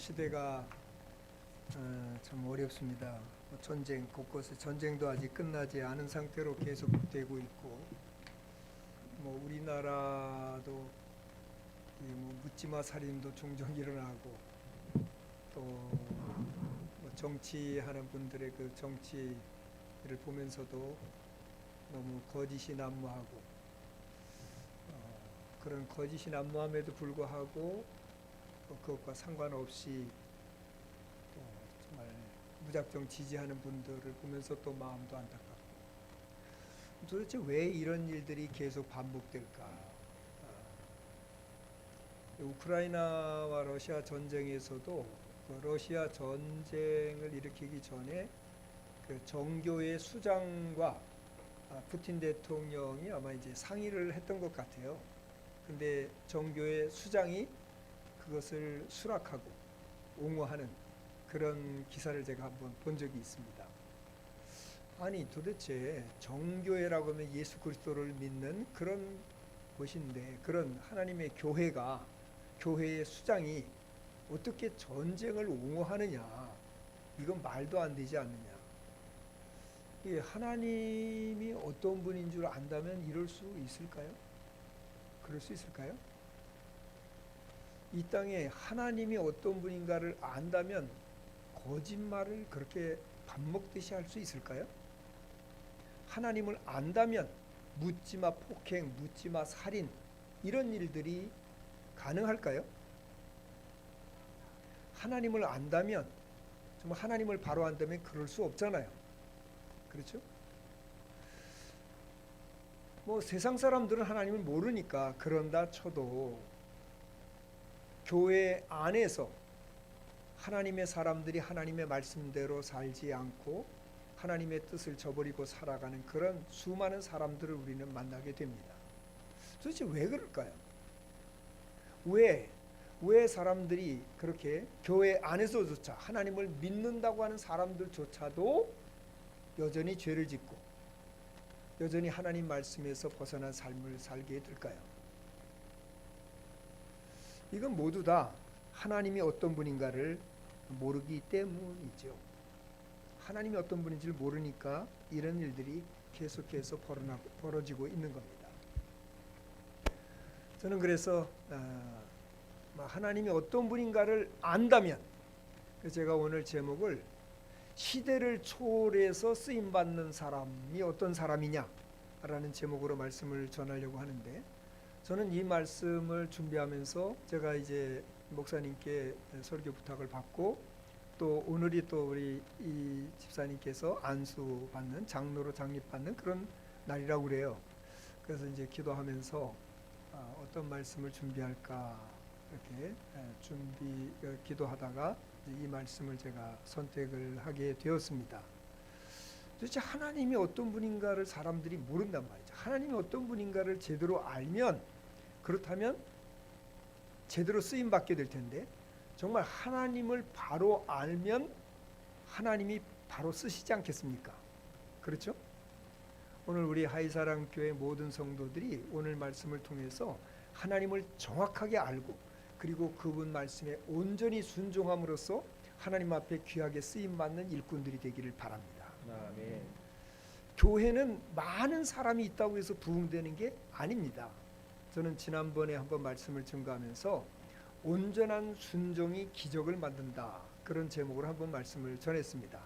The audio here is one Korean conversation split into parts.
시대가 참 어렵습니다. 전쟁 곳곳에 전쟁도 아직 끝나지 않은 상태로 계속되고 있고, 우리나라도 묻지마 살인도 종종 일어나고, 또 정치하는 분들의 그 정치를 보면서도 너무 거짓이 난무하고, 그런 거짓이 난무함에도 불구하고 그것과 상관없이 또 정말 무작정 지지하는 분들을 보면서 또 마음도 안타깝고, 도대체 왜 이런 일들이 계속 반복될까? 우크라이나와 러시아 전쟁에서도 그 러시아 전쟁을 일으키기 전에 그 정교회 수장과 푸틴 대통령이 아마 이제 상의를 했던 것 같아요. 근데 정교회 수장이 그것을 수락하고 옹호하는 그런 기사를 제가 한번 본 적이 있습니다. 아니, 도대체 정교회라고 하면 예수 그리스도를 믿는 그런 곳인데, 그런 하나님의 교회의 수장이 어떻게 전쟁을 옹호하느냐? 이건 말도 안 되지 않느냐? 이게 하나님이 어떤 분인 줄 안다면 이럴 수 있을까요? 그럴 수 있을까요? 이 땅에 하나님이 어떤 분인가를 안다면 거짓말을 그렇게 밥 먹듯이 할 수 있을까요? 하나님을 안다면 묻지마 폭행, 묻지마 살인, 이런 일들이 가능할까요? 하나님을 안다면, 정말 하나님을 바로 안다면 그럴 수 없잖아요. 그렇죠? 세상 사람들은 하나님을 모르니까 그런다 쳐도, 교회 안에서 하나님의 사람들이 하나님의 말씀대로 살지 않고 하나님의 뜻을 저버리고 살아가는 그런 수많은 사람들을 우리는 만나게 됩니다. 도대체 왜 그럴까요? 왜 사람들이 그렇게 교회 안에서조차 하나님을 믿는다고 하는 사람들조차도 여전히 죄를 짓고 여전히 하나님 말씀에서 벗어난 삶을 살게 될까요? 이건 모두 다 하나님이 어떤 분인가를 모르기 때문이죠. 하나님이 어떤 분인지를 모르니까 이런 일들이 계속해서 벌어지고 있는 겁니다. 저는 그래서 하나님이 어떤 분인가를 안다면, 제가 오늘 제목을 시대를 초월해서 쓰임받는 사람이 어떤 사람이냐라는 제목으로 말씀을 전하려고 하는데, 저는 이 말씀을 준비하면서 제가 이제 목사님께 설교 부탁을 받고, 또 오늘이 또 우리 이 집사님께서 안수받는, 장로로 장립받는 그런 날이라고 그래요. 그래서 이제 기도하면서 어떤 말씀을 준비할까 이렇게 기도하다가 이 말씀을 제가 선택을 하게 되었습니다. 도대체 하나님이 어떤 분인가를 사람들이 모른단 말이죠. 하나님이 어떤 분인가를 제대로 알면, 그렇다면 제대로 쓰임 받게 될 텐데, 정말 하나님을 바로 알면 하나님이 바로 쓰시지 않겠습니까? 그렇죠? 오늘 우리 하이사랑교회 모든 성도들이 오늘 말씀을 통해서 하나님을 정확하게 알고, 그리고 그분 말씀에 온전히 순종함으로써 하나님 앞에 귀하게 쓰임받는 일꾼들이 되기를 바랍니다. 아멘. 교회는 많은 사람이 있다고 해서 부흥되는 게 아닙니다. 저는 지난번에 한번 말씀을 증거하면서 온전한 순종이 기적을 만든다, 그런 제목으로 한번 말씀을 전했습니다.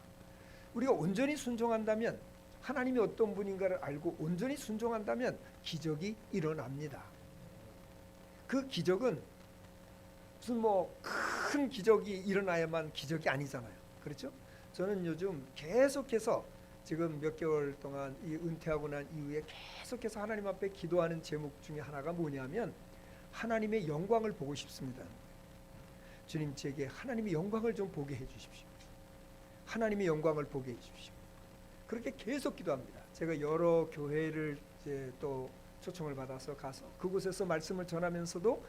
우리가 온전히 순종한다면, 하나님이 어떤 분인가를 알고 온전히 순종한다면 기적이 일어납니다. 그 기적은 무슨 큰 기적이 일어나야만 기적이 아니잖아요. 그렇죠? 저는 요즘 계속해서 지금 몇 개월 동안 이 은퇴하고 난 이후에 계속해서 하나님 앞에 기도하는 제목 중에 하나가 뭐냐면, 하나님의 영광을 보고 싶습니다. 주님, 제게 하나님의 영광을 좀 보게 해주십시오. 하나님의 영광을 보게 해주십시오. 그렇게 계속 기도합니다. 제가 여러 교회를 이제 또 초청을 받아서 가서 그곳에서 말씀을 전하면서도,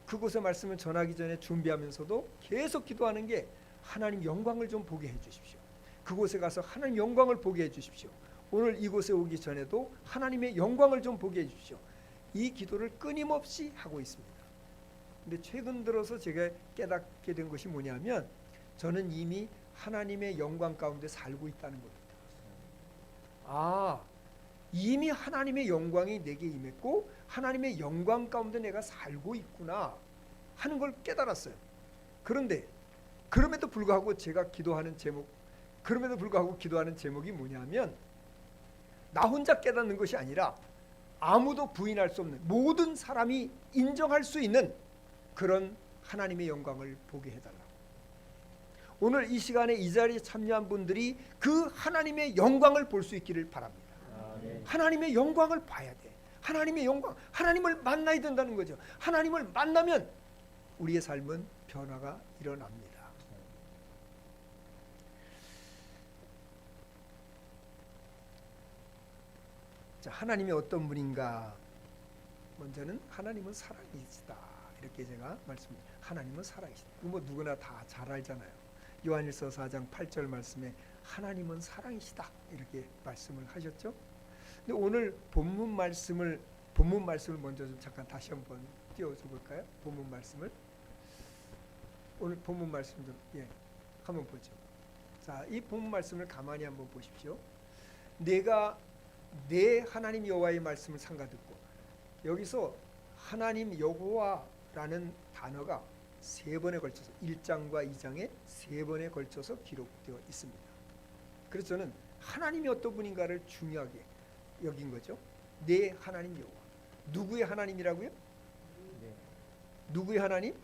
그곳에 말씀을 전하기 전에 준비하면서도 계속 기도하는 게, 하나님 영광을 좀 보게 해주십시오. 그곳에 가서 하나님 영광을 보게 해주십시오. 오늘 이곳에 오기 전에도 하나님의 영광을 좀 보게 해주십시오. 이 기도를 끊임없이 하고 있습니다. 근데 최근 들어서 제가 깨닫게 된 것이 뭐냐면 저는 이미 하나님의 영광 가운데 살고 있다는 겁니다. 아, 이미 하나님의 영광이 내게 임했고 하나님의 영광 가운데 내가 살고 있구나 하는 걸 깨달았어요. 그런데 그럼에도 불구하고 기도하는 제목이 뭐냐면 나 혼자 깨닫는 것이 아니라 아무도 부인할 수 없는 모든 사람이 인정할 수 있는 그런 하나님의 영광을 보게 해달라. 오늘 이 시간에 이 자리에 참여한 분들이 그 하나님의 영광을 볼 수 있기를 바랍니다. 하나님의 영광을 봐야 돼. 하나님의 영광, 하나님을 만나야 된다는 거죠. 하나님을 만나면 우리의 삶은 변화가 일어납니다. 자, 하나님이 어떤 분인가? 먼저는 하나님은 사랑이시다. 이렇게 제가 말씀드립니다. 하나님은 사랑이시다. 이거 누구나 다 잘 알잖아요. 요한일서 4장 8절 말씀에 하나님은 사랑이시다. 이렇게 말씀을 하셨죠. 근데 오늘 본문 말씀을 먼저 좀 잠깐 다시 한번 띄워줘 볼까요? 본문 말씀을. 오늘 본문 말씀 좀 한번 보죠. 자, 이 본문 말씀을 가만히 한번 보십시오. 내가 내 하나님 여호와의 말씀을 삼가 듣고, 여기서 하나님 여호와라는 단어가 3번에 걸쳐서 1장과 2장에 3번에 걸쳐서 기록되어 있습니다. 그래서 저는 하나님이 어떤 분인가를 중요하게 여긴 거죠. 내 하나님 여호와. 누구의 하나님이라고요? 누구의 하나님?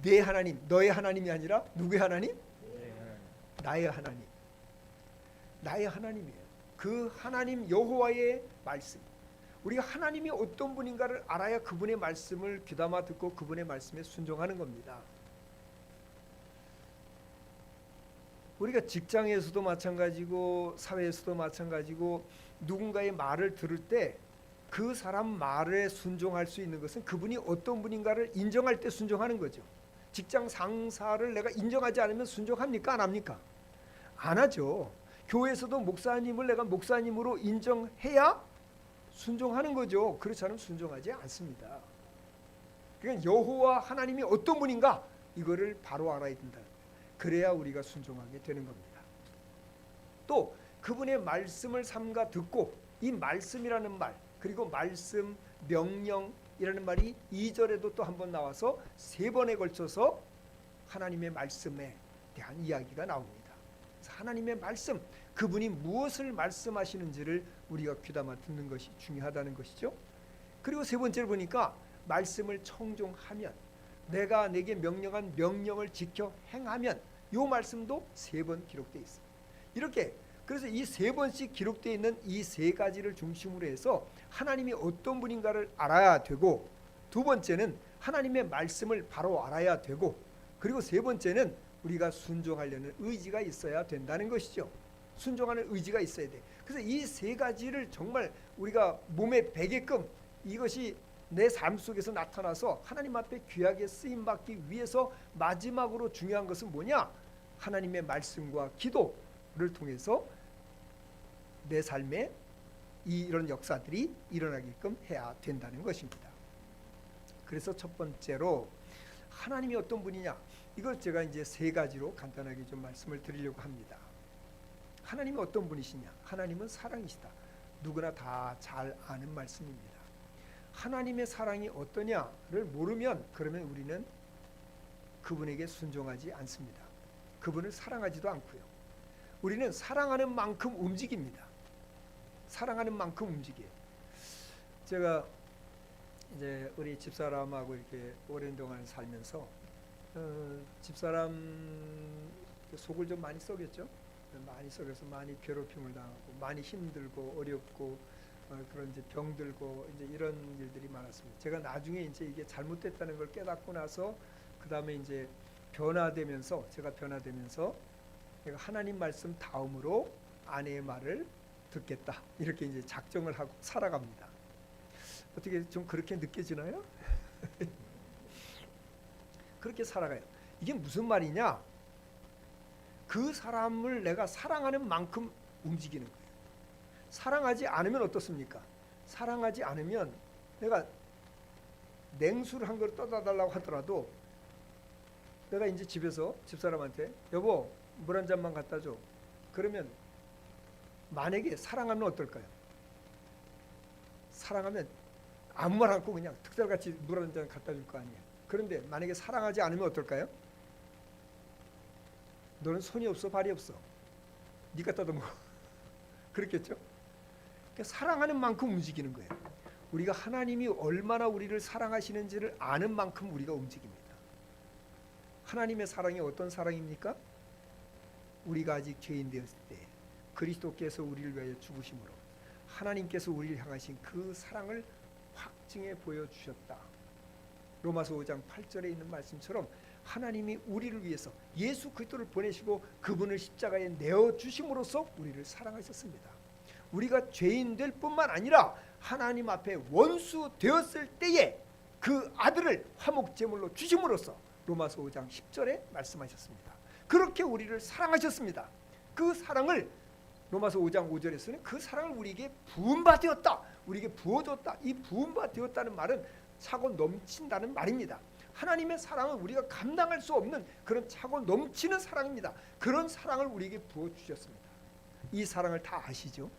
내 하나님, 너의 하나님이 아니라 누구의 하나님? 나의 하나님. 나의 하나님이에요. 그 하나님 여호와의 말씀. 우리가 하나님이 어떤 분인가를 알아야 그분의 말씀을 귀담아 듣고 그분의 말씀에 순종하는 겁니다. 우리가 직장에서도 마찬가지고 사회에서도 마찬가지고 누군가의 말을 들을 때 그 사람 말에 순종할 수 있는 것은 그분이 어떤 분인가를 인정할 때 순종하는 거죠. 직장 상사를 내가 인정하지 않으면 순종합니까? 안 합니까? 안 하죠. 교회에서도 목사님을 내가 목사님으로 인정해야 순종하는 거죠. 그렇지 않으면 순종하지 않습니다. 그러니까 여호와 하나님이 어떤 분인가 이거를 바로 알아야 된다. 그래야 우리가 순종하게 되는 겁니다. 또 그분의 말씀을 삼가 듣고 이 말씀이라는 말 그리고 말씀 명령이라는 말이 2절에도 또 한 번 나와서 3번에 걸쳐서 하나님의 말씀에 대한 이야기가 나옵니다. 하나님의 말씀 그분이 무엇을 말씀하시는지를 우리가 귀담아 듣는 것이 중요하다는 것이죠. 그리고 3번째를 보니까 말씀을 청종하면 내가 내게 명령한 명령을 지켜 행하면 이 말씀도 3번 기록되어 있습니다. 이렇게 그래서 이 3번씩 기록되어 있는 이 3가지를 중심으로 해서 하나님이 어떤 분인가를 알아야 되고, 두 번째는 하나님의 말씀을 바로 알아야 되고, 그리고 3번째는 우리가 순종하려는 의지가 있어야 된다는 것이죠. 순종하는 의지가 있어야 돼. 그래서 이 3가지를 정말 우리가 몸에 배게끔 이것이 내 삶 속에서 나타나서 하나님 앞에 귀하게 쓰임받기 위해서 마지막으로 중요한 것은 뭐냐? 하나님의 말씀과 기도를 통해서 내 삶에 이런 역사들이 일어나게끔 해야 된다는 것입니다. 그래서 첫 번째로 하나님이 어떤 분이냐? 이걸 제가 이제 3가지로 간단하게 좀 말씀을 드리려고 합니다. 하나님이 어떤 분이시냐? 하나님은 사랑이시다. 누구나 다 잘 아는 말씀입니다. 하나님의 사랑이 어떠냐를 모르면 그러면 우리는 그분에게 순종하지 않습니다. 그분을 사랑하지도 않고요. 우리는 사랑하는 만큼 움직입니다. 사랑하는 만큼 움직여요. 제가 이제 우리 집사람하고 이렇게 오랜 동안 살면서 집사람 속을 좀 많이 썩였죠. 많이 썩여서 많이 괴롭힘을 당하고 많이 힘들고 어렵고 그런 이제 병들고 이제 이런 일들이 많았습니다. 제가 나중에 이제 이게 잘못됐다는 걸 깨닫고 나서 그 다음에 이제 제가 변화되면서 내가 하나님 말씀 다음으로 아내의 말을 듣겠다 이렇게 이제 작정을 하고 살아갑니다. 어떻게 좀 그렇게 느껴지나요? 그렇게 살아가요. 이게 무슨 말이냐? 그 사람을 내가 사랑하는 만큼 움직이는 거예요. 사랑하지 않으면 어떻습니까? 사랑하지 않으면 내가 냉수를 한 그릇 떠다 달라고 하더라도 내가 이제 집에서 집사람한테 여보 물 한 잔만 갖다 줘. 그러면 만약에 사랑하면 어떨까요? 사랑하면 아무 말 않고 그냥 특별같이 물 한 잔 갖다 줄 거 아니에요. 그런데 만약에 사랑하지 않으면 어떨까요? 너는 손이 없어 발이 없어. 네가 떠다 먹어. 그렇겠죠? 그러니까 사랑하는 만큼 움직이는 거예요. 우리가 하나님이 얼마나 우리를 사랑하시는지를 아는 만큼 우리가 움직입니다. 하나님의 사랑이 어떤 사랑입니까? 우리가 아직 죄인 되었을 때 그리스도께서 우리를 위하여 죽으심으로 하나님께서 우리를 향하신 그 사랑을 확증해 보여주셨다. 로마서 5장 8절에 있는 말씀처럼 하나님이 우리를 위해서 예수 그리스도를 보내시고 그분을 십자가에 내어주심으로써 우리를 사랑하셨습니다. 우리가 죄인 될 뿐만 아니라 하나님 앞에 원수 되었을 때에 그 아들을 화목제물로 주심으로써 로마서 5장 10절에 말씀하셨습니다. 그렇게 우리를 사랑하셨습니다. 그 사랑을 로마서 5장 5절에서는 그 사랑을 우리에게 부은바 되었다. 우리에게 부어줬다. 이 부은바 되었다는 말은 차고 넘친다는 말입니다. 하나님의 사랑은 우리가 감당할 수 없는 그런 차고 넘치는 사랑입니다. 그런 사랑을 우리에게 부어주셨습니다. 이 사랑을 다 아시죠?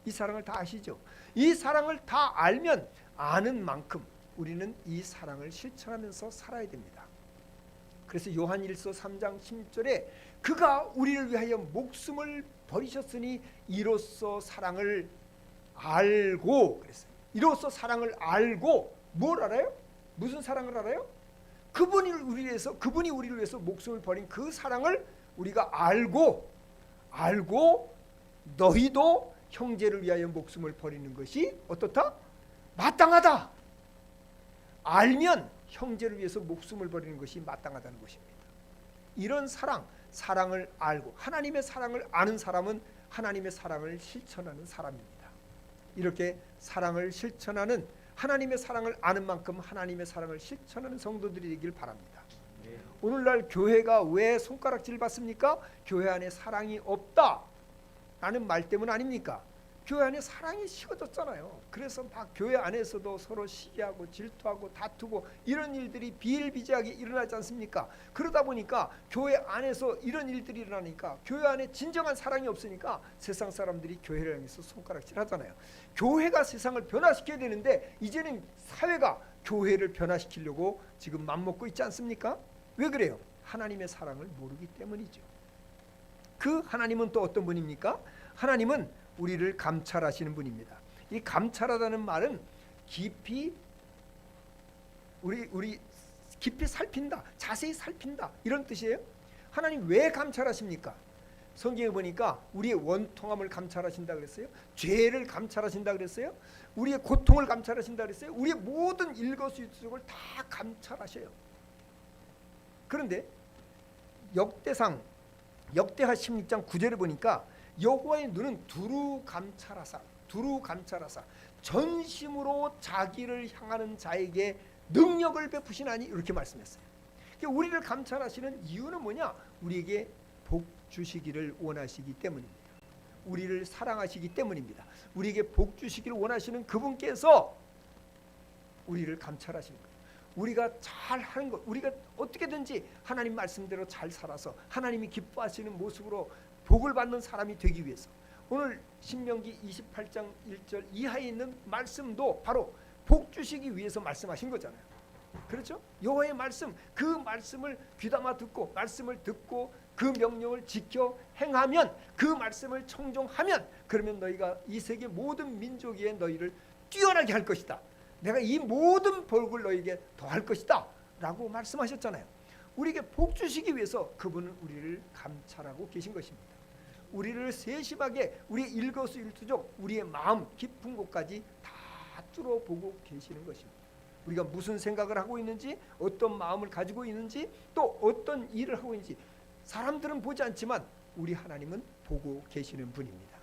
이 사랑을 다 아시죠? 이 사랑을 다 알면 아는 만큼 우리는 이 사랑을 실천하면서 살아야 됩니다. 그래서 요한일서 3장 16절에 그가 우리를 위하여 목숨을 버리셨으니 이로써 사랑을 알고 그랬어요. 이로써 사랑을 알고 뭘 알아요? 무슨 사랑을 알아요? 그분이 우리를 위해서 목숨을 버린 그 사랑을 우리가 알고 너희도 형제를 위하여 목숨을 버리는 것이 어떻다? 마땅하다. 알면 형제를 위해서 목숨을 버리는 것이 마땅하다는 것입니다. 이런 사랑을 알고 하나님의 사랑을 아는 사람은 하나님의 사랑을 실천하는 사람입니다. 이렇게 사랑을 실천하는 하나님의 사랑을 아는 만큼 하나님의 사랑을 실천하는 성도들이 되길 바랍니다. 오늘날 교회가 왜 손가락질 받습니까? 교회 안에 사랑이 없다라는 말 때문 아닙니까? 교회 안에 사랑이 식어졌잖아요. 그래서 막 교회 안에서도 서로 시기하고 질투하고 다투고 이런 일들이 비일비재하게 일어나지 않습니까? 그러다 보니까 교회 안에서 이런 일들이 일어나니까 교회 안에 진정한 사랑이 없으니까 세상 사람들이 교회를 향해서 손가락질 하잖아요. 교회가 세상을 변화시켜야 되는데 이제는 사회가 교회를 변화시키려고 지금 맘먹고 있지 않습니까? 왜 그래요? 하나님의 사랑을 모르기 때문이죠. 그 하나님은 또 어떤 분입니까? 하나님은 우리를 감찰하시는 분입니다. 이 감찰하다는 말은 깊이 우리 깊이 살핀다, 자세히 살핀다 이런 뜻이에요. 하나님 왜 감찰하십니까? 성경에 보니까 우리의 원통함을 감찰하신다 그랬어요. 죄를 감찰하신다 그랬어요. 우리의 고통을 감찰하신다 그랬어요. 우리의 모든 일거수일투족을 다 감찰하셔요. 그런데 역대하 16장 9절을 보니까 여호와의 눈은 두루 감찰하사 전심으로 자기를 향하는 자에게 능력을 베푸시나니 이렇게 말씀했어요. 그러니까 우리를 감찰하시는 이유는 뭐냐? 우리에게 복 주시기를 원하시기 때문입니다. 우리를 사랑하시기 때문입니다. 우리에게 복 주시기를 원하시는 그분께서 우리를 감찰하시는 거예요. 우리가 잘하는 것, 우리가 어떻게든지 하나님 말씀대로 잘 살아서 하나님이 기뻐하시는 모습으로 복을 받는 사람이 되기 위해서 오늘 신명기 28장 1절 이하에 있는 말씀도 바로 복 주시기 위해서 말씀하신 거잖아요. 그렇죠? 여호와의 말씀, 그 말씀을 귀담아 듣고 말씀을 듣고 그 명령을 지켜 행하면 그 말씀을 청종하면 그러면 너희가 이 세계 모든 민족 위에 너희를 뛰어나게 할 것이다. 내가 이 모든 복을 너희에게 더할 것이다 라고 말씀하셨잖아요. 우리에게 복 주시기 위해서 그분은 우리를 감찰하고 계신 것입니다. 우리를 세심하게 우리의 일거수일투족 우리의 마음 깊은 곳까지 다 뚫어보고 계시는 것입니다. 우리가 무슨 생각을 하고 있는지 어떤 마음을 가지고 있는지 또 어떤 일을 하고 있는지 사람들은 보지 않지만 우리 하나님은 보고 계시는 분입니다.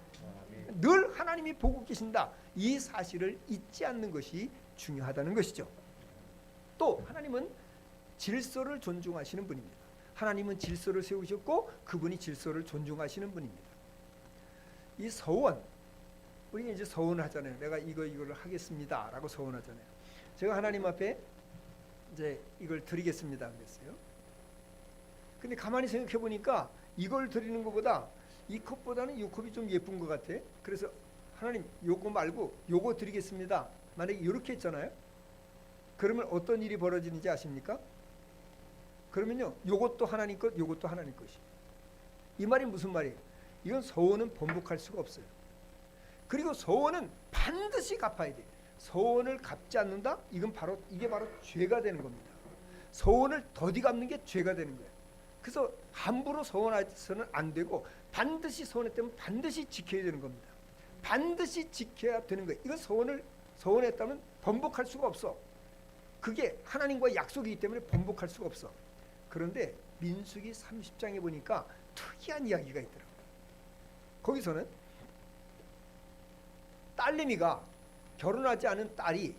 늘 하나님이 보고 계신다. 이 사실을 잊지 않는 것이 중요하다는 것이죠. 또 하나님은 질서를 존중하시는 분입니다. 하나님은 질서를 세우셨고 그분이 질서를 존중하시는 분입니다. 이 서원, 우리가 이제 서원을 하잖아요. 내가 이거를 하겠습니다 라고 서원하잖아요. 제가 하나님 앞에 이제 이걸 드리겠습니다 그랬어요. 근데 가만히 생각해 보니까 이걸 드리는 것보다 이 컵보다는 이 컵이 좀 예쁜 것 같아. 그래서 하나님 요거 말고 요거 드리겠습니다. 만약에 이렇게 했잖아요. 그러면 어떤 일이 벌어지는지 아십니까? 그러면요, 요것도 하나님 것, 요것도 하나님 것이. 이 말이 무슨 말이에요? 이건 서원은 번복할 수가 없어요. 그리고 서원은 반드시 갚아야 돼. 서원을 갚지 않는다? 이게 바로 죄가 되는 겁니다. 서원을 더디 갚는 게 죄가 되는 거예요. 그래서 함부로 서원해서는 안 되고 반드시 서원했다면 반드시 지켜야 되는 겁니다. 반드시 지켜야 되는 거예요. 이건 서원했다면 번복할 수가 없어. 그게 하나님과의 약속이기 때문에 번복할 수가 없어. 그런데 민수기 30장에 보니까 특이한 이야기가 있더라고요. 거기서는 딸내미가 결혼하지 않은 딸이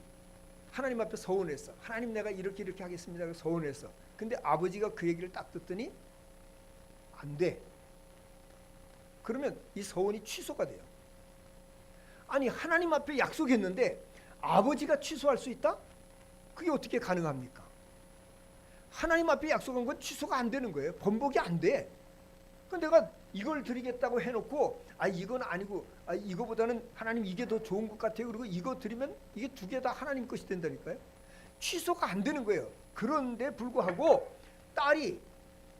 하나님 앞에 서원했어. 하나님 내가 이렇게 하겠습니다. 그래서 서원했어. 근데 아버지가 그 얘기를 딱 듣더니 안 돼. 그러면 이 서원이 취소가 돼요. 아니 하나님 앞에 약속했는데 아버지가 취소할 수 있다? 그게 어떻게 가능합니까? 하나님 앞에 약속한 건 취소가 안 되는 거예요. 번복이 안 돼. 그러니까 내가 이걸 드리겠다고 해놓고 이건 아니고 이거보다는 하나님 이게 더 좋은 것 같아요. 그리고 이거 드리면 이게 두 개 다 하나님 것이 된다니까요. 취소가 안 되는 거예요. 그런데 불구하고 딸이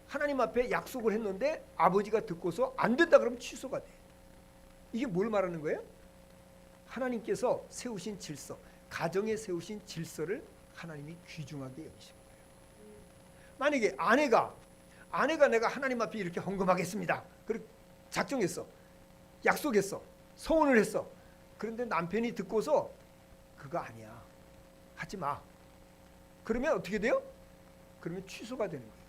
하나님 앞에 약속을 했는데 아버지가 듣고서 안 된다 그러면 취소가 돼. 이게 뭘 말하는 거예요? 하나님께서 세우신 질서, 가정에 세우신 질서를 하나님이 귀중하게 여기신 거예요. 만약에 아내가 내가 하나님 앞에 이렇게 헌금하겠습니다. 그리고 작정했어. 약속했어. 서원을 했어. 그런데 남편이 듣고서 그거 아니야. 하지 마. 그러면 어떻게 돼요? 그러면 취소가 되는 거예요.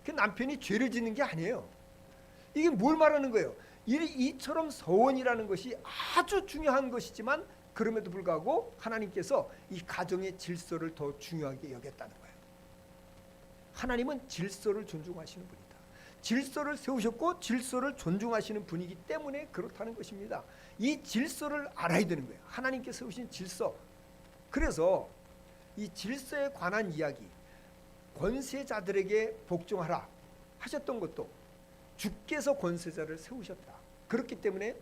그 남편이 죄를 짓는 게 아니에요. 이게 뭘 말하는 거예요? 이처럼 서원이라는 것이 아주 중요한 것이지만 그럼에도 불구하고 하나님께서 이 가정의 질서를 더 중요하게 여겼다는 거예요. 하나님은 질서를 존중하시는 분이다. 질서를 세우셨고 질서를 존중하시는 분이기 때문에 그렇다는 것입니다. 이 질서를 알아야 되는 거예요. 하나님께서 세우신 질서. 그래서 이 질서에 관한 이야기, 권세자들에게 복종하라 하셨던 것도 주께서 권세자를 세우셨다. 그렇기 때문에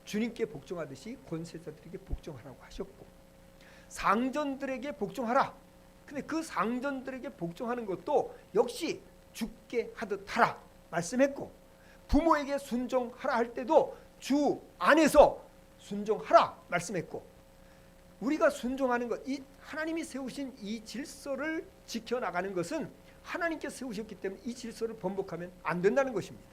주님께 복종하듯이 권세자들에게 복종하라고 하셨고, 상전들에게 복종하라. 근데 그 상전들에게 복종하는 것도 역시 주께 하듯 하라 말씀했고, 부모에게 순종하라 할 때도 주 안에서 순종하라 말씀했고, 우리가 순종하는 것, 이 하나님이 세우신 이 질서를 지켜나가는 것은 하나님께 세우셨기 때문에 이 질서를 번복하면 안 된다는 것입니다.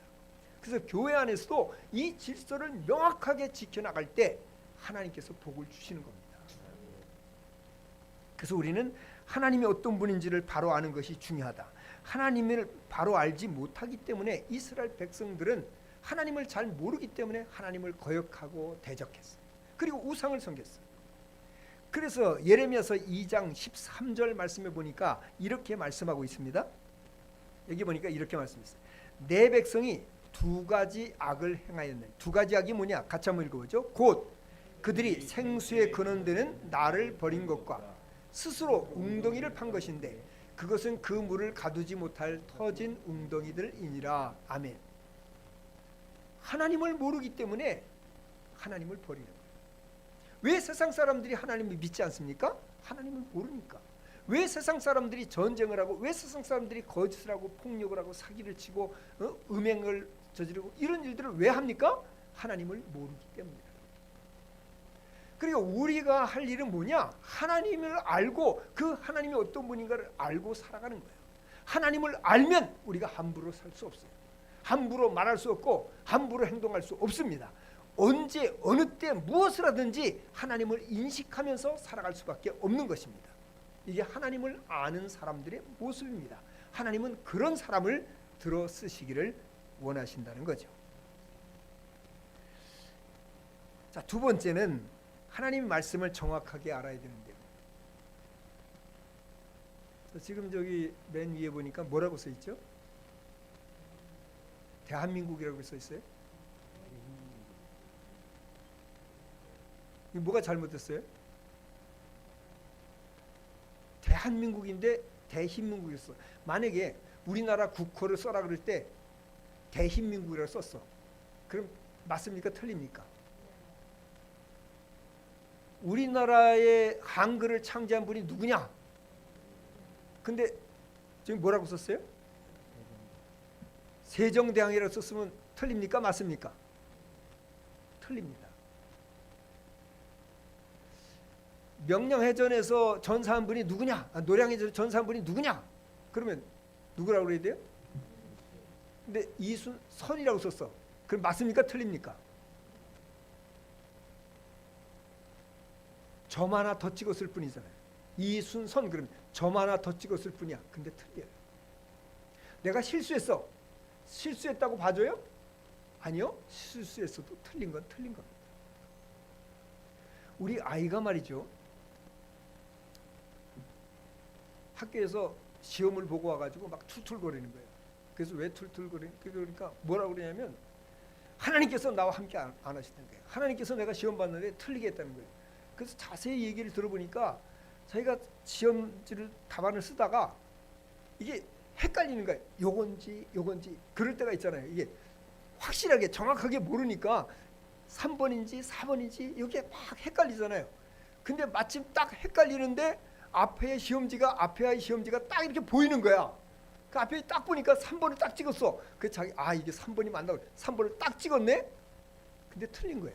그래서 교회 안에서도 이 질서를 명확하게 지켜나갈 때 하나님께서 복을 주시는 겁니다. 그래서 우리는 하나님이 어떤 분인지를 바로 아는 것이 중요하다. 하나님을 바로 알지 못하기 때문에 이스라엘 백성들은 하나님을 잘 모르기 때문에 하나님을 거역하고 대적했어요. 그리고 우상을 섬겼어요. 그래서 예레미야서 2장 13절 말씀에 보니까 이렇게 말씀하고 있습니다. 여기 보니까 이렇게 말씀했어요. 내 백성이 두 가지 악을 행하였네. 두 가지 악이 뭐냐? 같이 한번 읽어보죠. 곧 그들이 생수의 근원되는 나를 버린 것과 스스로 웅덩이를 판 것인데 그것은 그 물을 가두지 못할 터진 웅덩이들이니라. 아멘. 하나님을 모르기 때문에 하나님을 버리는 거예요. 왜 세상 사람들이 하나님을 믿지 않습니까? 하나님을 모르니까. 왜 세상 사람들이 전쟁을 하고, 왜 세상 사람들이 거짓을 하고 폭력을 하고 사기를 치고 음행을 저지르고 이런 일들을 왜 합니까? 하나님을 모르기 때문이다. 그리고 우리가 할 일은 뭐냐? 하나님을 알고 그 하나님이 어떤 분인가를 알고 살아가는 거예요. 하나님을 알면 우리가 함부로 살 수 없어요. 함부로 말할 수 없고 함부로 행동할 수 없습니다. 언제 어느 때 무엇을 하든지 하나님을 인식하면서 살아갈 수밖에 없는 것입니다. 이게 하나님을 아는 사람들의 모습입니다. 하나님은 그런 사람을 들어 쓰시기를 원하신다는 거죠. 자, 두 번째는 하나님의 말씀을 정확하게 알아야 되는데요. 지금 저기 맨 위에 보니까 뭐라고 써 있죠? 대한민국이라고 써 있어요. 뭐가 잘못됐어요? 대한민국인데 대흰민국이었어. 만약에 우리나라 국호를 써라 그럴 때 대흰민국이라고 썼어. 그럼 맞습니까? 틀립니까? 우리나라의 한글을 창제한 분이 누구냐? 근데 지금 뭐라고 썼어요? 세종대왕이라고 썼으면 틀립니까? 맞습니까? 틀립니다. 명량해전에서 전사한 분이 누구냐? 노량해전 전사한 분이 누구냐? 그러면 누구라고 그래야 돼요? 근데 이순선이라고 썼어. 그럼 맞습니까? 틀립니까? 점 하나 더 찍었을 뿐이잖아요. 이순선 그러면 점 하나 더 찍었을 뿐이야. 근데 틀려요. 내가 실수했어. 실수했다고 봐줘요? 아니요. 실수했어도 틀린 건 틀린 겁니다. 우리 아이가 말이죠. 학교에서 시험을 보고 와가지고 막 툴툴거리는 거예요. 그래서 왜 툴툴거리냐? 그러니까 뭐라고 그러냐면 하나님께서 나와 함께 안 하시는 거예요. 하나님께서 내가 시험 봤는데 틀리게 했다는 거예요. 그래서 자세히 얘기를 들어보니까 자기가 시험지를 답안을 쓰다가 이게 헷갈리는 거예요. 요건지 그럴 때가 있잖아요. 이게 확실하게 정확하게 모르니까 3번인지 4번인지 이게 막 헷갈리잖아요. 근데 마침 딱 헷갈리는데 앞에 시험지가 딱 이렇게 보이는 거야. 그 앞에 딱 보니까 3번을 딱 찍었어. 그 자기 이게 3번이 맞다고 3번을 딱 찍었네. 근데 틀린 거예요.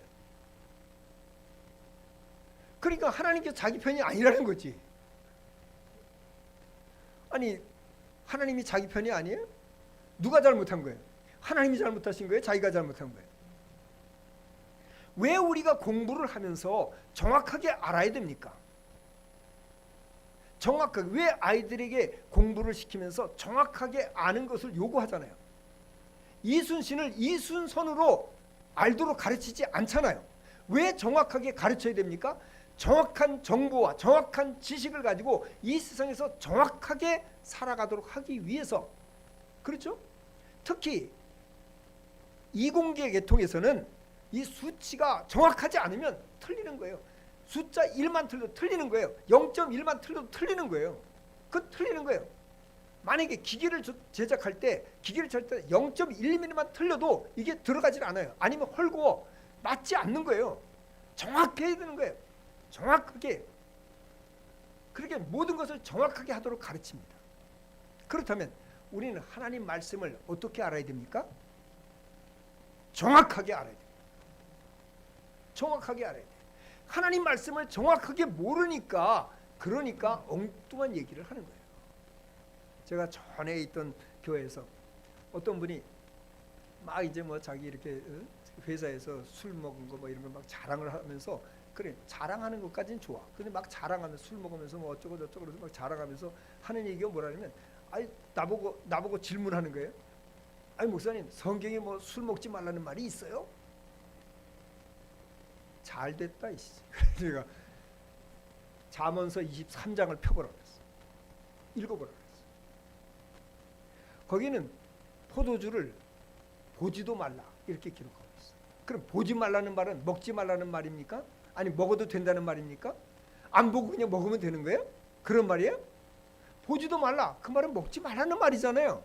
그러니까 하나님께서 자기 편이 아니라는 거지. 아니 하나님이 자기 편이 아니에요? 누가 잘못한 거예요? 하나님이 잘못하신 거예요? 자기가 잘못한 거예요? 왜 우리가 공부를 하면서 정확하게 알아야 됩니까? 정확하게 왜 아이들에게 공부를 시키면서 정확하게 아는 것을 요구하잖아요. 이순신을 이순선으로 알도록 가르치지 않잖아요. 왜 정확하게 가르쳐야 됩니까? 정확한 정보와 정확한 지식을 가지고 이 세상에서 정확하게 살아가도록 하기 위해서. 그렇죠? 특히 이공계 계통에서는 이 수치가 정확하지 않으면 틀리는 거예요. 숫자 1만 틀려도 틀리는 거예요. 0.1만 틀려도 틀리는 거예요. 그 틀리는 거예요. 만약에 기계를 제작할 때 0.1mm만 틀려도 이게 들어가질 않아요. 아니면 헐거워 맞지 않는 거예요. 정확해야 되는 거예요. 정확하게. 그렇게 모든 것을 정확하게 하도록 가르칩니다. 그렇다면 우리는 하나님 말씀을 어떻게 알아야 됩니까? 정확하게 알아야 돼요. 정확하게 알아야 돼요. 하나님 말씀을 정확하게 모르니까 그러니까 엉뚱한 얘기를 하는 거예요. 제가 전에 있던 교회에서 어떤 분이 막 이제 뭐 자기 이렇게 회사에서 술 먹은 거 뭐 이런 걸 막 자랑을 하면서 그래 자랑하는 것까지는 좋아. 근데 막 자랑하면서 술 먹으면서 뭐 어쩌고 저쩌고 그래서 막 자랑하면서 하는 얘기가 뭐라냐면 나보고 질문하는 거예요. 아니 목사님 성경에 뭐 술 먹지 말라는 말이 있어요? 잘 됐다 이씨. 내가 잠언서 23장을 펴보라고 했어. 읽어보라고 했어. 거기는 포도주를 보지도 말라 이렇게 기록하고 있어. 그럼 보지 말라는 말은 먹지 말라는 말입니까? 아니 먹어도 된다는 말입니까? 안 보고 그냥 먹으면 되는 거예요? 그런 말이에요? 보지도 말라 그 말은 먹지 말라는 말이잖아요.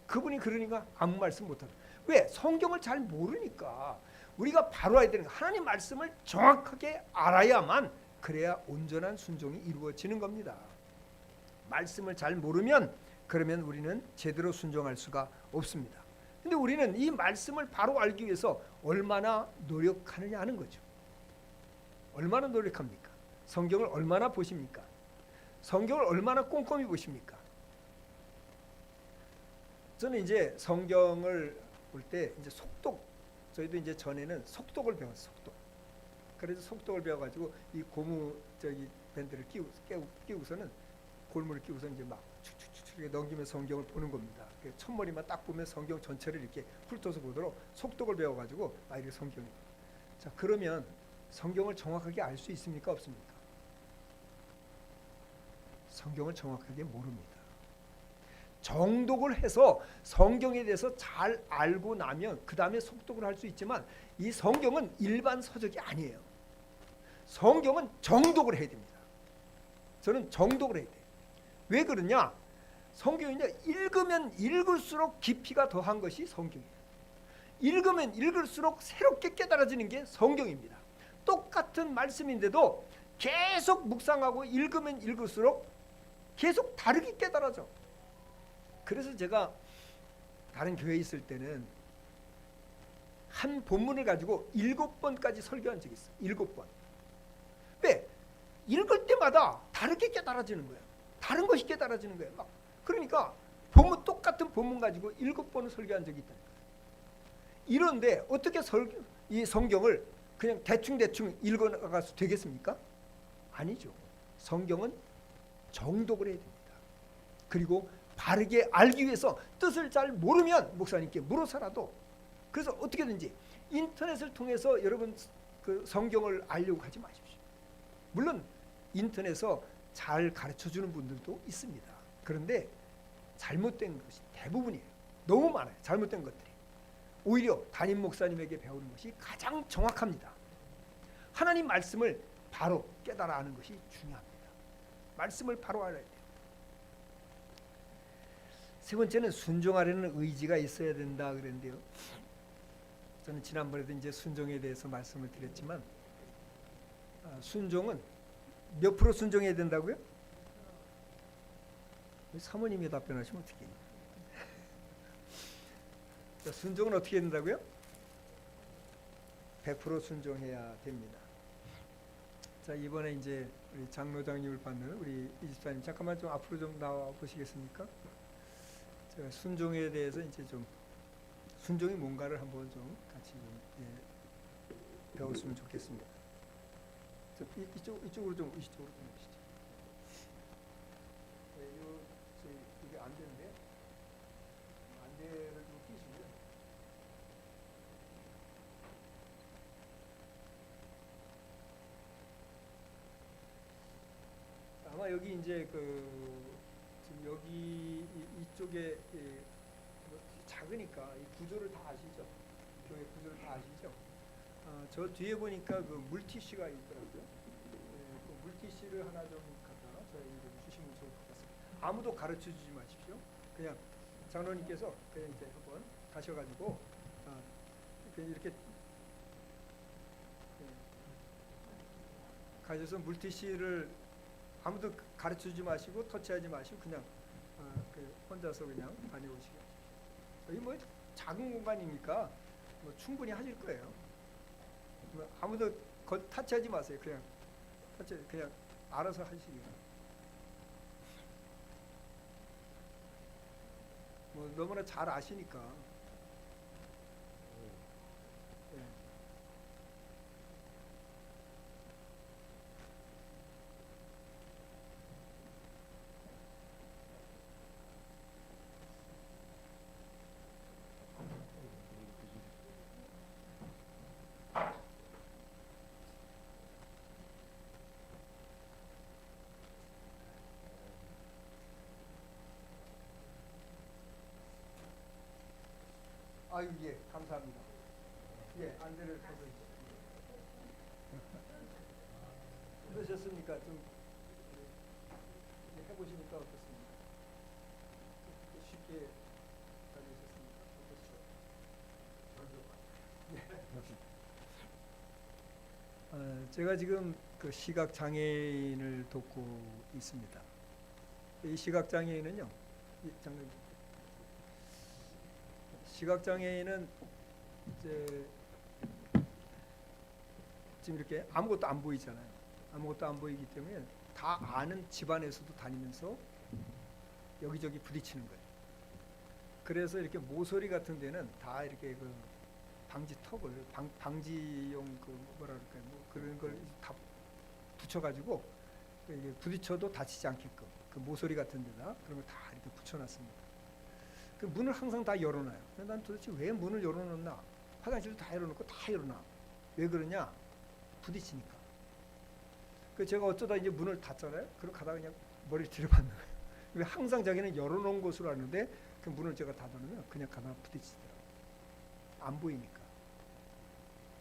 그분이 그러니까 아무 말씀 못하는. 왜? 성경을 잘 모르니까. 우리가 바로 알아야 되는 하나님 말씀을 정확하게 알아야만 그래야 온전한 순종이 이루어지는 겁니다. 말씀을 잘 모르면 그러면 우리는 제대로 순종할 수가 없습니다. 근데 우리는 이 말씀을 바로 알기 위해서 얼마나 노력하느냐 하는 거죠. 얼마나 노력합니까? 성경을 얼마나 보십니까? 성경을 얼마나 꼼꼼히 보십니까? 저는 이제 성경을 볼 때 이제 속독, 저희도 이제 전에는 속독을 배웠어요. 속독. 그래서 속독을 배워가지고 이 고무 밴드를 끼우고서는 골무를 끼우고서 이제 막 축축축 넘기면서 성경을 보는 겁니다. 첫머리만 딱 보면 성경 전체를 이렇게 훑어서 보도록 속독을 배워가지고 이렇게 성경을. 자 그러면 성경을 정확하게 알 수 있습니까? 없습니까? 성경을 정확하게 모릅니다. 정독을 해서 성경에 대해서 잘 알고 나면 그 다음에 속독을 할 수 있지만 이 성경은 일반 서적이 아니에요. 성경은 정독을 해야 됩니다. 저는 정독을 해야 돼요. 왜 그러냐? 성경은요, 읽으면 읽을수록 깊이가 더한 것이 성경이에요. 읽으면 읽을수록 새롭게 깨달아지는 게 성경입니다. 똑같은 말씀인데도 계속 묵상하고 읽으면 읽을수록 계속 다르게 깨달아져. 그래서 제가 다른 교회에 있을 때는 한 본문을 가지고 7번까지 설교한 적이 있어요. 7번. 왜? 읽을 때마다 다르게 깨달아지는 거예요. 다른 것이 깨달아지는 거예요. 막. 그러니까 본문, 똑같은 본문 가지고 7번을 설교한 적이 있다. 이런데 어떻게 이 성경을 그냥 대충대충 읽어나가서 되겠습니까? 아니죠. 성경은 정독을 해야 됩니다. 그리고 바르게 알기 위해서 뜻을 잘 모르면 목사님께 물어서라도, 그래서 어떻게든지 인터넷을 통해서 여러분 그 성경을 알려고 하지 마십시오. 물론 인터넷에서 잘 가르쳐주는 분들도 있습니다. 그런데 잘못된 것이 대부분이에요. 너무 많아요. 잘못된 것들이. 오히려 담임 목사님에게 배우는 것이 가장 정확합니다. 하나님 말씀을 바로 깨달아 아는 것이 중요합니다. 말씀을 바로 알아야 돼요. 세 번째는 순종하려는 의지가 있어야 된다 그랬는데요. 저는 지난번에도 이제 순종에 대해서 말씀을 드렸지만, 순종은 몇 프로 순종해야 된다고요? 사모님이 답변하시면 어떻게 해요? 순종은 어떻게 된다고요? 100% 순종해야 됩니다. 자, 이번에 이제 우리 장로장님을 받는 우리 이집사님, 잠깐만 좀 앞으로 좀 나와 보시겠습니까? 제가 순종에 대해서 이제 좀 순종이 뭔가를 한번 좀 같이 좀 배웠으면 좋겠습니다. 이쪽으로 좀 오시죠. 이게 안대인데 안대를 좀 끼시고요. 아마 여기 이제 지금 여기 이쪽에 작으니까 이 구조를 다 아시죠? 교회 구조를 다 아시죠? 저 뒤에 보니까 그 물티슈가 있더라고요. 그 물티슈를 하나 좀 갖다 저희 좀 주시면 좋을 것 같습니다. 아무도 가르쳐 주지 마십시오. 그냥 장로님께서 그냥 이제 한번 가셔가지고 이렇게 가셔서 물티슈를 아무도 가르쳐 주지 마시고 터치하지 마시고 그냥 혼자서 그냥 다녀오시게. 여기 뭐 작은 공간이니까 뭐 충분히 하실 거예요. 뭐 아무도 터치하지 마세요. 그냥 알아서 하시기. 뭐 너무나 잘 아시니까. 네. 아유, 예, 감사합니다. 예, 안대를 벗어주세요. 어떠셨습니까? 좀 해보시니까 어떻습니까? 쉽게 다니셨습니까? 제가 지금 그 시각 장애인을 돕고 있습니다. 이 시각 장애인은요, 시각 장애인은 이제 지금 이렇게 아무것도 안 보이잖아요. 아무것도 안 보이기 때문에 다 아는 집안에서도 다니면서 여기저기 부딪히는 거예요. 그래서 이렇게 모서리 같은 데는 다 이렇게 그 방지턱을 방지용 뭐라 그럴까요? 뭐 그런 걸 다 붙여가지고 이게 부딪혀도 다치지 않게끔 그 모서리 같은 데다 그런 걸 다 이렇게 붙여놨습니다. 그 문을 항상 다 열어놔요. 난 도대체 왜 문을 열어놓나? 화장실도 다 열어놓고 다 열어놔. 왜 그러냐? 부딪히니까. 그 제가 어쩌다 이제 문을 닫잖아요. 그럼 가다가 그냥 머리를 들여받는 거예요. 왜 항상 자기는 열어놓은 곳으로 아는데 그 문을 제가 닫아놓으면 그냥 가다가 부딪히더라고요. 안 보이니까.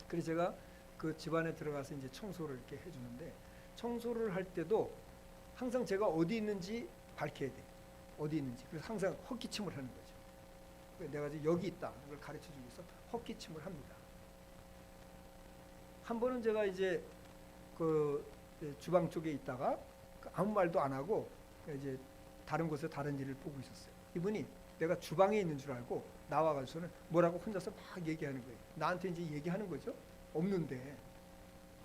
그래서 제가 그 집안에 들어가서 이제 청소를 이렇게 해주는데 청소를 할 때도 항상 제가 어디 있는지 밝혀야 돼. 어디 있는지. 그래서 항상 헛기침을 하는 거죠. 내가 지금 여기 있다. 이걸 가르쳐주기 위해서 헛기침을 합니다. 한 번은 제가 이제 그 주방 쪽에 있다가 아무 말도 안 하고 이제 다른 곳에 다른 일을 보고 있었어요. 이분이 내가 주방에 있는 줄 알고 나와가지고는 뭐라고 혼자서 막 얘기하는 거예요. 나한테 이제 얘기하는 거죠. 없는데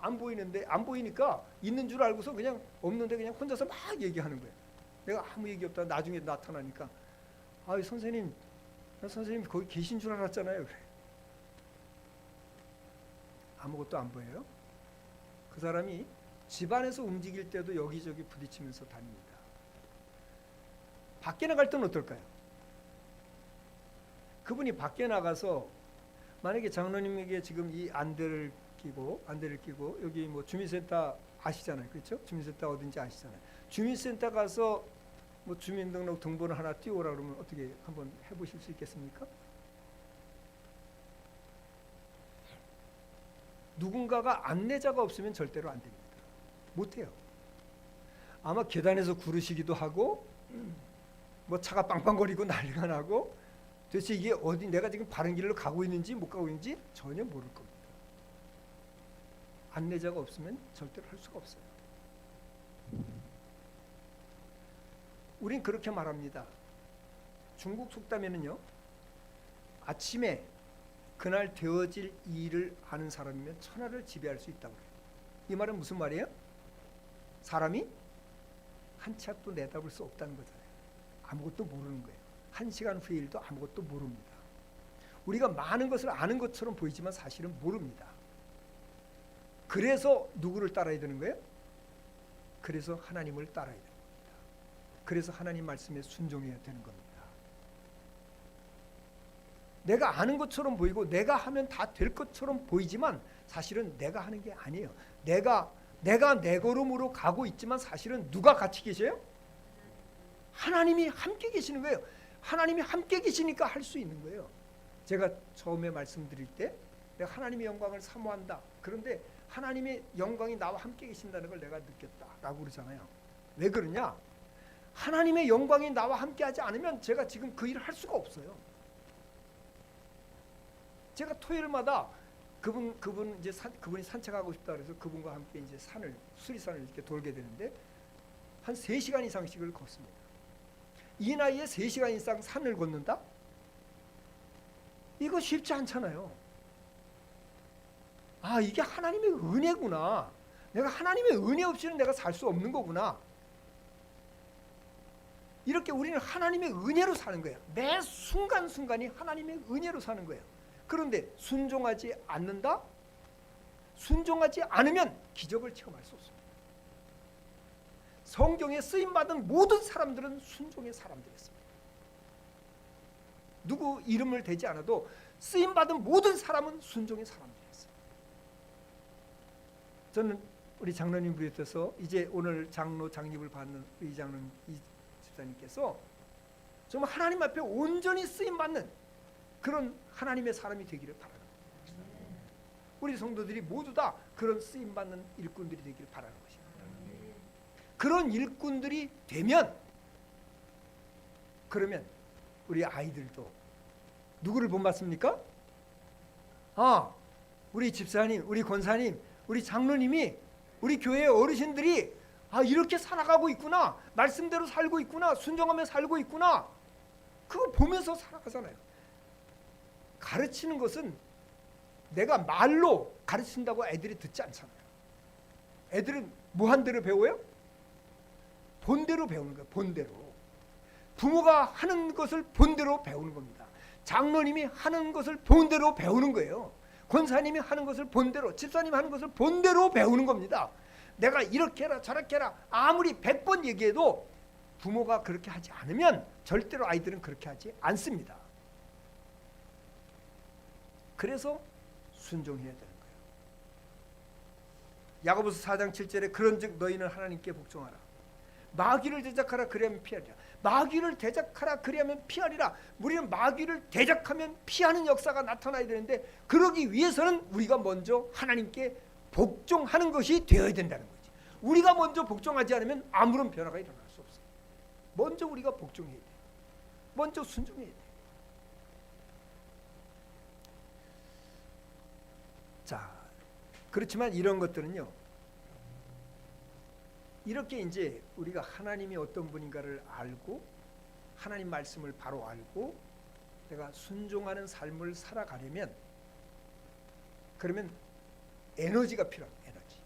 안 보이는데 안 보이니까 있는 줄 알고서 그냥 없는데 그냥 혼자서 막 얘기하는 거예요. 내가 아무 얘기 없다 나중에 나타나니까 아 선생님 거기 계신 줄 알았잖아요. 그래. 아무것도 안 보여요. 그 사람이 집안에서 움직일 때도 여기저기 부딪히면서 다닙니다. 밖에 나갈 때는 어떨까요? 그분이 밖에 나가서 만약에 장로님에게 지금 이 안대를 끼고 여기 뭐 주민센터 아시잖아요. 그렇죠? 주민센터 어딘지 아시잖아요. 주민센터 가서 뭐 주민등록 등본을 하나 띄우라 그러면 어떻게 한번 해보실 수 있겠습니까? 누군가가 안내자가 없으면 절대로 안 됩니다. 못해요. 아마 계단에서 구르시기도 하고 뭐 차가 빵빵거리고 난리가 나고 도대체 이게 어디 내가 지금 바른 길로 가고 있는지 못 가고 있는지 전혀 모를 겁니다. 안내자가 없으면 절대로 할 수가 없어요. 우린 그렇게 말합니다. 중국 속담에는요. 아침에 그날 되어질 일을 아는 사람이면 천하를 지배할 수 있다고 해요. 이 말은 무슨 말이에요? 사람이 한 치 앞도 내다볼 수 없다는 거잖아요. 아무것도 모르는 거예요. 한 시간 후의 일도 아무것도 모릅니다. 우리가 많은 것을 아는 것처럼 보이지만 사실은 모릅니다. 그래서 누구를 따라야 되는 거예요? 그래서 하나님을 따라야 되는 겁니다. 그래서 하나님 말씀에 순종해야 되는 겁니다. 내가 아는 것처럼 보이고 내가 하면 다 될 것처럼 보이지만 사실은 내가 하는 게 아니에요. 내가 내 걸음으로 가고 있지만 사실은 누가 같이 계세요? 하나님이 함께 계시는 거예요. 하나님이 함께 계시니까 할 수 있는 거예요. 제가 처음에 말씀드릴 때 내가 하나님의 영광을 사모한다. 그런데 하나님의 영광이 나와 함께 계신다는 걸 내가 느꼈다라고 그러잖아요. 왜 그러냐? 하나님의 영광이 나와 함께 하지 않으면 제가 지금 그 일을 할 수가 없어요. 제가 토요일마다 그분이 산책하고 싶다 그래서 그분과 함께 이제 수리산을 이렇게 돌게 되는데 한 3시간 이상씩을 걷습니다. 이 나이에 3시간 이상 산을 걷는다? 이거 쉽지 않잖아요. 아, 이게 하나님의 은혜구나. 내가 하나님의 은혜 없이는 내가 살 수 없는 거구나. 이렇게 우리는 하나님의 은혜로 사는 거예요. 매 순간순간이 하나님의 은혜로 사는 거예요. 그런데 순종하지 않는다? 순종하지 않으면 기적을 체험할 수 없습니다. 성경에 쓰임받은 모든 사람들은 순종의 사람들이었습니다. 누구 이름을 대지 않아도 쓰임받은 모든 사람은 순종의 사람들이었어요. 저는 우리 장로님 비롯해서 이제 오늘 장립을 받는 이 집사님께서 정말 하나님 앞에 온전히 쓰임받는 그런 하나님의 사람이 되기를 바라는 겁니다. 우리 성도들이 모두 다 그런 쓰임받는 일꾼들이 되기를 바라는 것입니다. 그런 일꾼들이 되면 그러면 우리 아이들도 누구를 본받습니까? 우리 집사님, 우리 권사님, 우리 장로님이 우리 교회 어르신들이 이렇게 살아가고 있구나, 말씀대로 살고 있구나, 순종하며 살고 있구나, 그거 보면서 살아가잖아요. 가르치는 것은 내가 말로 가르친다고 애들이 듣지 않잖아요. 애들은 무한대로 배워요? 본대로 배우는 거예요. 본대로. 부모가 하는 것을 본대로 배우는 겁니다. 장로님이 하는 것을 본대로 배우는 거예요. 권사님이 하는 것을 본대로, 집사님이 하는 것을 본대로 배우는 겁니다. 내가 이렇게 해라 저렇게 해라 아무리 100번 얘기해도 부모가 그렇게 하지 않으면 절대로 아이들은 그렇게 하지 않습니다. 그래서 순종해야 되는 거예요. 야고보서 4장 7절에 그런즉 너희는 하나님께 복종하라. 마귀를 대적하라 그리하면 피하리라. 마귀를 대적하라 그리하면 피하리라. 우리는 마귀를 대적하면 피하는 역사가 나타나야 되는데 그러기 위해서는 우리가 먼저 하나님께 복종하는 것이 되어야 된다는 거지. 우리가 먼저 복종하지 않으면 아무런 변화가 일어날 수 없어요. 먼저 우리가 복종해야 돼요. 먼저 순종해야 돼요. 자, 그렇지만 이런 것들은요, 이렇게 이제 우리가 하나님이 어떤 분인가를 알고 하나님 말씀을 바로 알고 내가 순종하는 삶을 살아가려면, 그러면 에너지가 필요합니다. 에너지.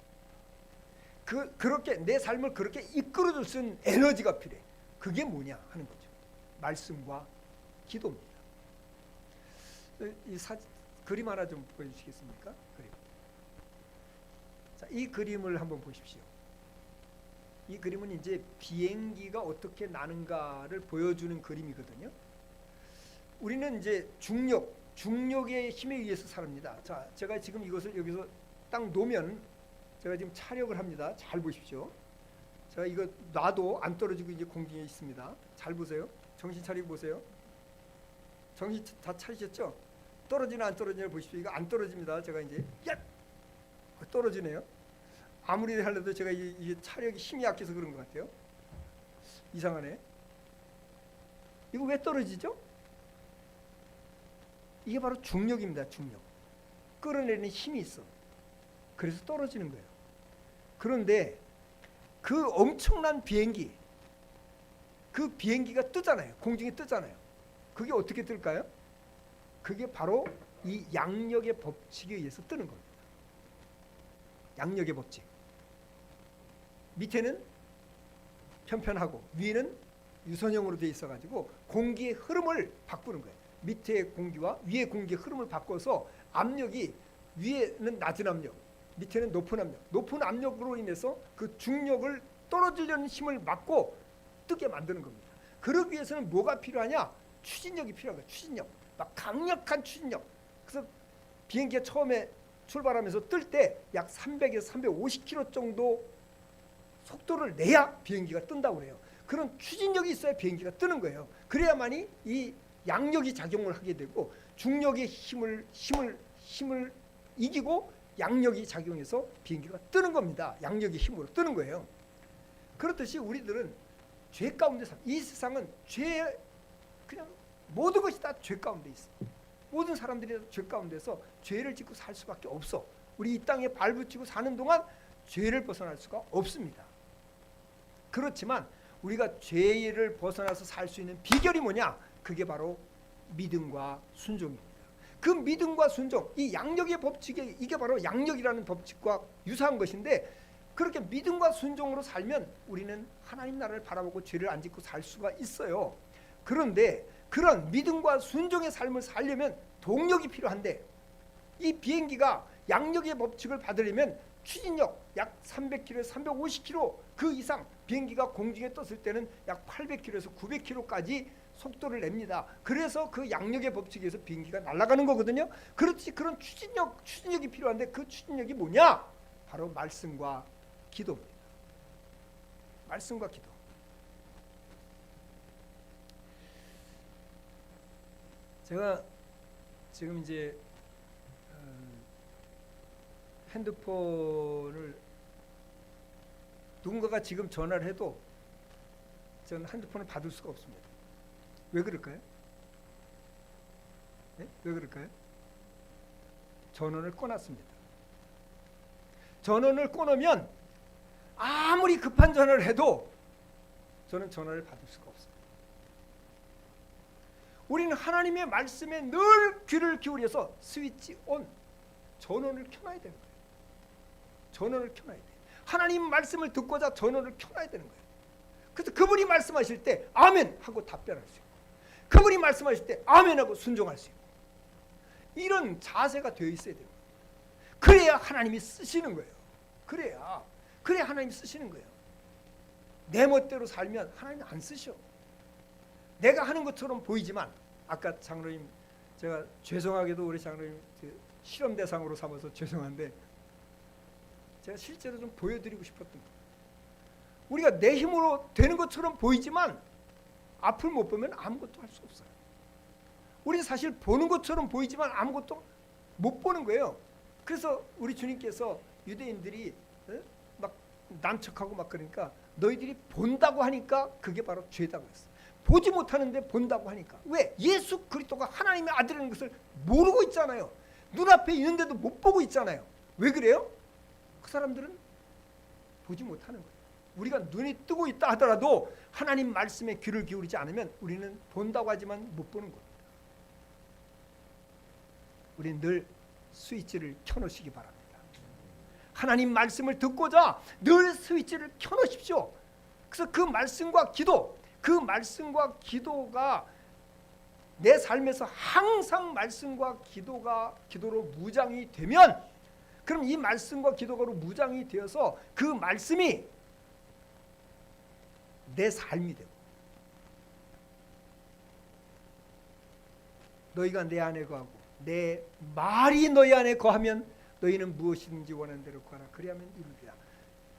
그렇게 내 삶을 그렇게 이끌어줄 수 있는 에너지가 필요해. 그게 뭐냐 하는 거죠. 말씀과 기도입니다. 그림 하나 좀 보여주시겠습니까? 그림. 자, 이 그림을 한번 보십시오. 이 그림은 이제 비행기가 어떻게 나는가를 보여주는 그림이거든요. 우리는 이제 중력의 힘에 의해서 삽니다. 자, 제가 지금 이것을 여기서 딱 놓으면, 제가 지금 촬영을 합니다. 잘 보십시오. 제가 이거 놔도 안 떨어지고 이제 공중에 있습니다. 잘 보세요. 정신 차리고 보세요. 정신 다 차리셨죠? 떨어지나 안 떨어지나 보십시오. 이거 안 떨어집니다. 제가 이제 떨어지네요. 아무리 하려도 제가 이게 차력이 힘이 약해서 그런 것 같아요. 이상하네. 이거 왜 떨어지죠? 이게 바로 중력입니다. 중력. 끌어내리는 힘이 있어. 그래서 떨어지는 거예요. 그런데 그 엄청난 비행기, 그 비행기가 뜨잖아요. 공중에 뜨잖아요. 그게 어떻게 뜰까요? 그게 바로 이 양력의 법칙에 의해서 뜨는 겁니다. 양력의 법칙. 밑에는 편편하고 위에는 유선형으로 되어 있어가지고 공기의 흐름을 바꾸는 거예요. 밑에 공기와 위에 공기의 흐름을 바꿔서 압력이 위에는 낮은 압력, 밑에는 높은 압력, 높은 압력으로 인해서 그 중력을 떨어지려는 힘을 막고 뜨게 만드는 겁니다. 그러기 위해서는 뭐가 필요하냐? 추진력이 필요한 거예요. 추진력. 막 강력한 추진력. 그래서 비행기가 처음에 출발하면서 뜰 때 약 300에서 350km 정도 속도를 내야 비행기가 뜬다고 그래요. 그런 추진력이 있어야 비행기가 뜨는 거예요. 그래야만이 이 양력이 작용을 하게 되고 중력의 힘을 이기고 양력이 작용해서 비행기가 뜨는 겁니다. 양력의 힘으로 뜨는 거예요. 그렇듯이 우리들은 죄 가운데 이 세상은 그냥 모든 것이 다 죄 가운데 있어. 모든 사람들이 죄 가운데서 죄를 짓고 살 수밖에 없어. 우리 이 땅에 발붙이고 사는 동안 죄를 벗어날 수가 없습니다. 그렇지만 우리가 죄를 벗어나서 살 수 있는 비결이 뭐냐? 그게 바로 믿음과 순종입니다. 그 믿음과 순종, 이 양력의 법칙에, 이게 바로 양력이라는 법칙과 유사한 것인데, 그렇게 믿음과 순종으로 살면 우리는 하나님 나라를 바라보고 죄를 안 짓고 살 수가 있어요. 그런데 그런 믿음과 순종의 삶을 살려면 동력이 필요한데, 이 비행기가 양력의 법칙을 받으려면 추진력 약 300km, 350km 그 이상, 비행기가 공중에 떴을 때는 약 800km에서 900km까지 속도를 냅니다. 그래서 그 양력의 법칙에 의해서 비행기가 날아가는 거거든요. 그렇지, 그런 추진력이 필요한데 그 추진력이 뭐냐? 바로 말씀과 기도입니다. 말씀과 기도. 제가 지금 이제 핸드폰을 누군가가 지금 전화를 해도 저는 핸드폰을 받을 수가 없습니다. 왜 그럴까요? 네? 왜 그럴까요? 전원을 꺼놨습니다. 전원을 꺼놓으면 아무리 급한 전화를 해도 저는 전화를 받을 수가 없어요. 우리는 하나님의 말씀에 늘 귀를 기울여서 스위치 온, 전원을 켜놔야 되는 거예요. 전원을 켜놔야 돼요. 하나님 말씀을 듣고자 전원을 켜놔야 되는 거예요. 그래서 그분이 말씀하실 때 아멘 하고 답변할 수 있고, 그분이 말씀하실 때 아멘 하고 순종할 수 있고, 이런 자세가 되어 있어야 돼요. 그래야 하나님이 쓰시는 거예요. 그래야 하나님이 쓰시는 거예요. 내 멋대로 살면 하나님이 안 쓰셔. 내가 하는 것처럼 보이지만, 아까 장로님, 제가 죄송하게도 우리 장로님 실험 대상으로 삼아서 죄송한데, 제가 실제로 좀 보여드리고 싶었던 거예요. 우리가 내 힘으로 되는 것처럼 보이지만 앞을 못 보면 아무것도 할 수 없어요. 우리는 사실 보는 것처럼 보이지만 아무것도 못 보는 거예요. 그래서 우리 주님께서 유대인들이 막 난척하고 막 그러니까 너희들이 본다고 하니까 그게 바로 죄다고 했어. 보지 못하는데 본다고 하니까. 왜? 예수 그리스도가 하나님의 아들이라는 것을 모르고 있잖아요. 눈앞에 있는데도 못 보고 있잖아요. 왜 그래요? 그 사람들은 보지 못하는 거예요. 우리가 눈이 뜨고 있다 하더라도 하나님 말씀에 귀를 기울이지 않으면 우리는 본다고 하지만 못 보는 겁니다. 우리는 늘 스위치를 켜놓으시기 바랍니다. 하나님 말씀을 듣고자 늘 스위치를 켜놓으십시오. 그래서 그 말씀과 기도가 내 삶에서 항상 말씀과 기도로 무장이 되면, 그럼 이 말씀과 기도로 무장이 되어서 그 말씀이 내 삶이 되고, 너희가 내 안에 거하고 내 말이 너희 안에 거하면 너희는 무엇이든지 원하는 대로 구하라. 그리하면 이루리라.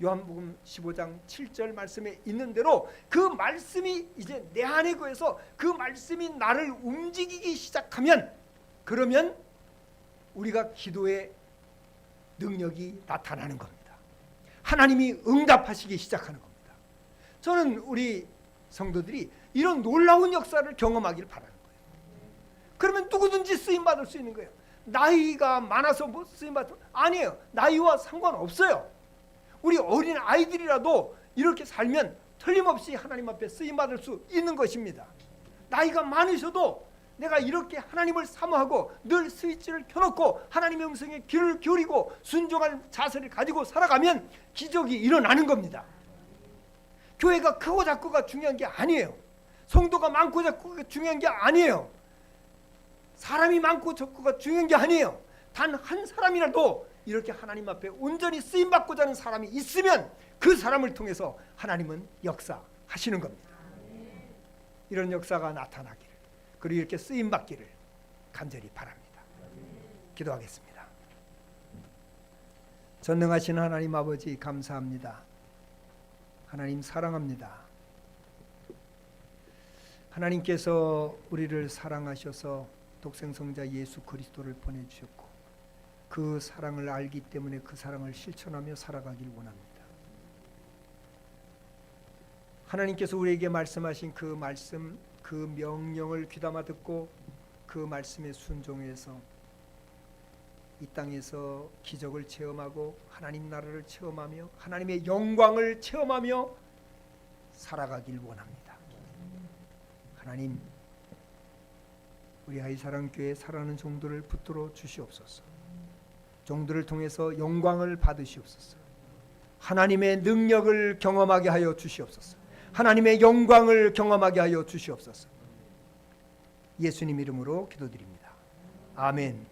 요한복음 15장 7절 말씀에 있는 대로 그 말씀이 이제 내 안에 거해서 그 말씀이 나를 움직이기 시작하면, 그러면 우리가 기도의 능력이 나타나는 겁니다. 하나님이 응답하시기 시작하는 겁니다. 저는 우리 성도들이 이런 놀라운 역사를 경험하길 바라는 거예요. 그러면 누구든지 쓰임받을 수 있는 거예요. 나이가 많아서 뭐 쓰임받을, 아니에요. 나이와 상관없어요. 우리 어린 아이들이라도 이렇게 살면 틀림없이 하나님 앞에 쓰임받을 수 있는 것입니다. 나이가 많으셔도 내가 이렇게 하나님을 사모하고 늘 스위치를 켜놓고 하나님의 음성에 귀를 기울이고 순종할 자세를 가지고 살아가면 기적이 일어나는 겁니다. 교회가 크고 작고가 중요한 게 아니에요. 성도가 많고 작고가 중요한 게 아니에요. 사람이 많고 적고가 중요한 게 아니에요. 단 한 사람이라도 이렇게 하나님 앞에 온전히 쓰임받고자 하는 사람이 있으면 그 사람을 통해서 하나님은 역사하시는 겁니다. 이런 역사가 나타나기를, 그리고 이렇게 쓰임받기를 간절히 바랍니다. 기도하겠습니다. 전능하신 하나님 아버지, 감사합니다. 하나님 사랑합니다. 하나님께서 우리를 사랑하셔서 독생성자 예수 그리스도를 보내주셨고, 그 사랑을 알기 때문에 그 사랑을 실천하며 살아가길 원합니다. 하나님께서 우리에게 말씀하신 그 말씀, 그 명령을 귀담아 듣고 그 말씀에 순종해서 이 땅에서 기적을 체험하고 하나님 나라를 체험하며 하나님의 영광을 체험하며 살아가길 원합니다. 하나님, 우리 아이사랑교회 사랑하는 종들을 붙들어 주시옵소서. 종들을 통해서 영광을 받으시옵소서. 하나님의 능력을 경험하게 하여 주시옵소서. 하나님의 영광을 경험하게 하여 주시옵소서. 예수님 이름으로 기도드립니다. 아멘.